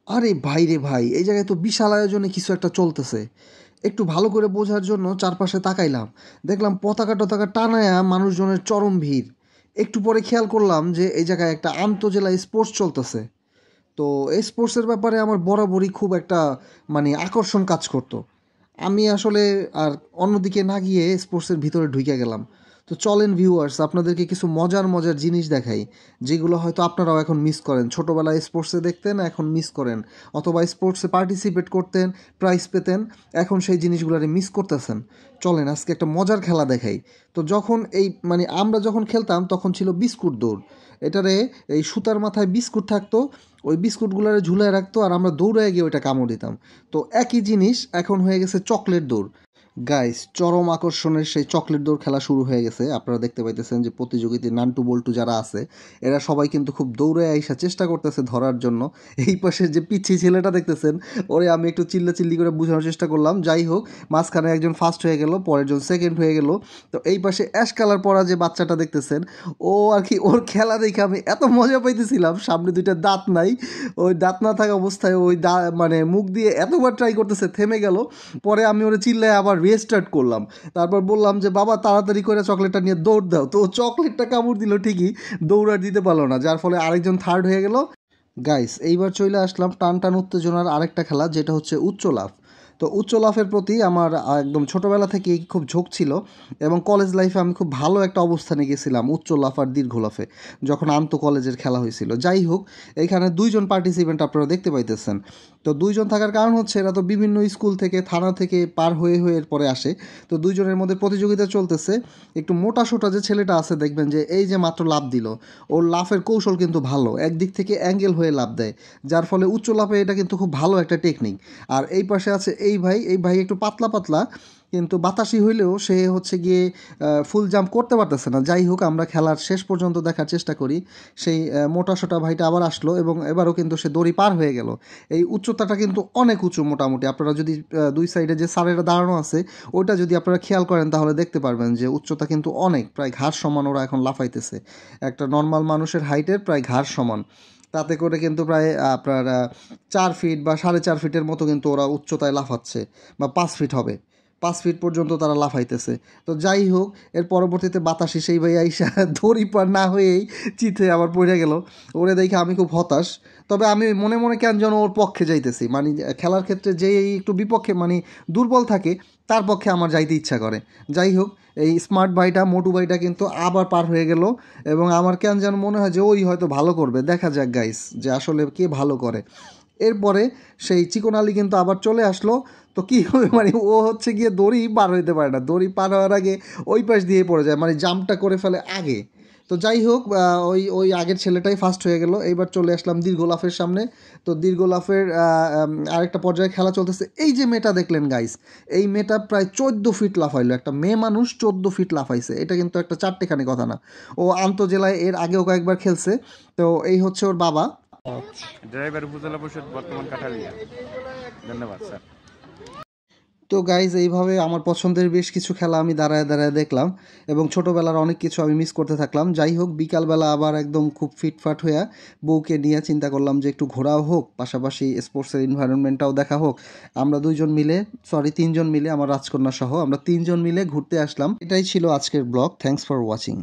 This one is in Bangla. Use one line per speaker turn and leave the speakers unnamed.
আরে ভাই রে ভাই, এই জায়গায় তো বিশাল আয়োজনে কিছু একটা চলতেছে। একটু ভালো করে বোঝার জন্য চারপাশে তাকাইলাম, দেখলাম পতাকা টতাকা টানায়া মানুষজনের চরম ভিড়। একটু পরে খেয়াল করলাম যে এই জায়গায় একটা আন্তঃজেলা স্পোর্টস চলতেছে। তো এই স্পোর্টসের ব্যাপারে আমার বরাবরই খুব একটা মানে আকর্ষণ কাজ করতো। আমি আসলে আর অন্যদিকে না গিয়ে স্পোর্টসের ভিতরে ঢুকে গেলাম। তো চলেন ভিউয়ার্স, আপনাদেরকে কিছু মজার মজার জিনিস দেখাই, যেগুলো হয়তো আপনারাও এখন মিস করেন। ছোটোবেলায় স্পোর্টসে দেখতেন, এখন মিস করেন, অথবা স্পোর্টসে পার্টিসিপেট করতেন, প্রাইজ পেতেন, এখন সেই জিনিসগুলোরে মিস করতেছেন। চলেন আজকে একটা মজার খেলা দেখাই। তো যখন এই মানে আমরা যখন খেলতাম তখন ছিল বিস্কুট দৌড়। এটারে এই সুতার মাথায় বিস্কুট থাকতো, ওই বিস্কুটগুলোরে ঝুলায় রাখতো আর আমরা দৌড়ে গিয়ে ওইটা কামড় দিতাম। তো একই জিনিস এখন হয়ে গেছে চকলেট দৌড়। গাইস, চরম আকর্ষণের সেই চকলেট দৌড় খেলা শুরু হয়ে গেছে। আপনারা দেখতে পাইতেছেন যে প্রতিযোগিতায় নান্টু বল্টু যারা আছে, এরা সবাই কিন্তু খুব দৌড়ে আইসা চেষ্টা করতেছে ধরার জন্য। এই পাশে যে পিচ্ছি ছেলেটা দেখতেছেন, ওরে আমি একটু চিল্লাচিল্লি করে বোঝানোর চেষ্টা করলাম। যাই হোক, মাঝখানে একজন ফার্স্ট হয়ে গেল, পরেরজন সেকেন্ড হয়ে গেল। তো এই পাশে অ্যাশ কালার পরা যে বাচ্চাটা দেখতেছেন, ও আর কি, ওর খেলা দেখে আমি এত মজা পাইতেছিলাম। সামনে দুইটা দাঁত নাই, ওই দাঁত না থাকা অবস্থায় ওই মানে মুখ দিয়ে এতবার ট্রাই করতেছে, থেমে গেল। পরে আমি ওরে চিল্লায় আবার রিস্টার্ট করলাম। তারপর বললাম যে বাবা তাড়াতাড়ি করে চকলেটটা নিয়ে দৌড় দাও। তো ও চকলেটটা কামড় দিল ঠিকই, দৌড় আর দিতে পারলো না, যার ফলে আরেকজন থার্ড হয়ে গেল। গাইস, এইবার চলে আসলাম টান টান উত্তেজনার আরেকটা খেলা, যেটা হচ্ছে উচ্চ লাফ। তো উচ্চ লাফের প্রতি আমার একদম ছোটোবেলা থেকেই খুব ঝোঁক ছিল, এবং কলেজ লাইফে আমি খুব ভালো একটা অবস্থানে গেছিলাম উচ্চ লাফ আর দীর্ঘ লাফে, যখন আন্ত কলেজের খেলা হয়েছিল। যাই হোক, এইখানে দুইজন পার্টিসিপেন্ট আপনারা দেখতে পাইতেছেন। তো দুইজন থাকার কারণ হচ্ছে এরা তো বিভিন্ন স্কুল থেকে, থানা থেকে পার হয়ে হয়ে এরপরে আসে। তো দুইজনের মধ্যে প্রতিযোগিতা চলতেছে। একটু মোটা সোটা যে ছেলেটা আছে, দেখবেন যে এই যে মাত্র লাফ দিল, ওর লাফের কৌশল কিন্তু ভালো, একদিক থেকে অ্যাঙ্গেল হয়ে লাফ দেয়, যার ফলে উচ্চ লাফে এটা কিন্তু খুব ভালো একটা টেকনিক। আর এই পাশে আছে এই ভাই একটু পাতলা পাতলা, কিন্তু বাতাসি হইলেও সে হচ্ছে গিয়ে ফুল জাম্প করতে পারতেছে না। যাই হোক, আমরা খেলার শেষ পর্যন্ত দেখার চেষ্টা করি। সেই মোটা সোটা ভাইটা আবার আসলো, এবং এবারও কিন্তু সে দড়ি পার হয়ে গেল। এই উচ্চতাটা কিন্তু অনেক উঁচু মোটামুটি। আপনারা যদি দুই সাইডে যে সারেরা দাঁড়ানো আছে, ওইটা যদি আপনারা খেয়াল করেন তাহলে দেখতে পারবেন যে উচ্চতা কিন্তু অনেক, প্রায় ঘাড় সমান ওরা এখন লাফাইতেছে। একটা নর্মাল মানুষের হাইটের প্রায় ঘাড় সমান। তাতে করে কিন্তু প্রায় আপনার 4 ফিট বা 4.5 ফিটের মতো কিন্তু ওরা উচ্চতায় লাফাচ্ছে, বা 5 ফিট হবে, 5 ফিট পর্যন্ত তারা লাফাইতেছে। তো যাই হোক, এর পরবর্তীতে বাতাসি সেই ভাই আইসা দড়ি পার না হয়েই চিথে আবার পড়ে গেল। ওরে দেখে আমি খুব হতাশ। তবে আমি মনে মনে কেন যেন ওর পক্ষে যাইতেছি, মানে খেলার ক্ষেত্রে যেই একটু বিপক্ষে মানে দুর্বল থাকে, তার পক্ষে আমার যাইতে ইচ্ছা করে। যাই হোক, এই স্মার্ট ভাইটা, মোটু ভাইটা কিন্তু আবার পার হয়ে গেল, এবং আমার কেন যেন মনে হয় যে ওই হয়তো ভালো করবে। দেখা যাক গাইস, যে আসলে কে ভালো করে। এরপরে সেই চিকন আলী কিন্তু আবার চলে আসলো। তো কী হবে, মানে ও হচ্ছে গিয়ে দড়ি পার হইতে পারে না, দড়ি পার হওয়ার আগে ওই পাশ দিয়ে পড়ে যায়, মানে জাম্পটা করে ফেলে আগে। তো যাই হোক, ওই ওই আগের ছেলেটাই ফার্স্ট হয়ে গেল। এইবার চলে আসলাম দীর্ঘ লাফের সামনে। তো দীর্ঘ লাফের আরেকটা পর্যায়ে খেলা চলতেছে। এই যে মেয়েটা দেখলেন গাইস, এই মেয়েটা প্রায় 14 ফিট লাফাইলো। একটা মেয়ে মানুষ 14 ফিট লাফাইছে, এটা কিন্তু একটা চারটেখানি কথা না। ও আন্তঃজেলায় এর আগেও কয়েকবার খেলছে। তো এই হচ্ছে ওর বাবা।
ড্রাইভার উপজেলা পরিষদ বর্তমান কাঠালিয়া। ধন্যবাদ স্যার।
তো গাইজ, এইভাবে আমার পছন্দের বেশ কিছু খেলা আমি দাঁড়ায় দাঁড়ায় দেখলাম, এবং ছোটোবেলার অনেক কিছু আমি মিস করতে থাকলাম। যাই হোক, বিকালবেলা আবার একদম খুব ফিটফাট হইয়া বউকে নিয়ে চিন্তা করলাম যে একটু ঘোরাও হোক, পাশাপাশি স্পোর্টসের এনভায়রনমেন্টটাও দেখা হোক। আমরা তিনজন মিলে, আমার রাজকন্যা সহ আমরা তিনজন মিলে ঘুরতে আসলাম। এটাই ছিল আজকের ব্লগ। Thanks for watching.